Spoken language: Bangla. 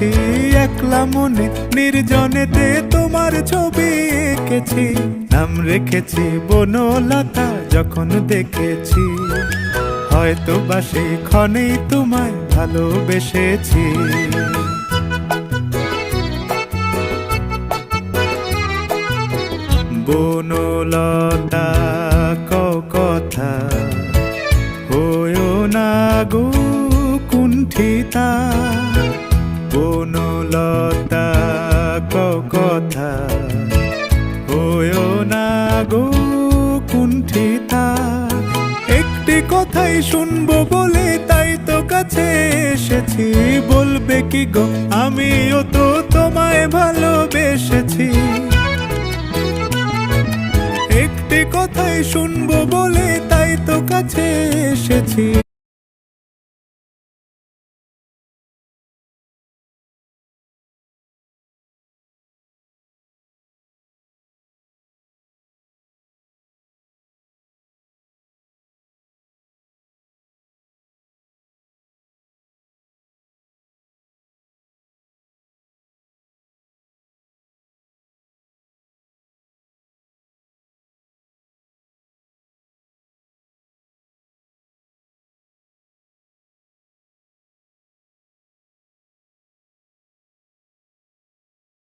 এসেছি একলা মনে নির্জনেতে তোমার ছবি এঁকেছি, নাম রেখেছি বনলতা যখন দেখেছি, হয়তো বা সেই ক্ষণেই তোমায় ভালোবেসেছি। বনলতা কথা হয়ো না গো কুণ্ঠিতা, বনলতা কথা হয়ো না গো কুণ্ঠিতা। একটি কথাই শুনবো বলে তাই তো কাছে এসেছি, বলবে কি গো আমিও তো তোমায় ভালোবেসেছি। একটি কথাই শুনবো বলে তাই তো কাছে এসেছি।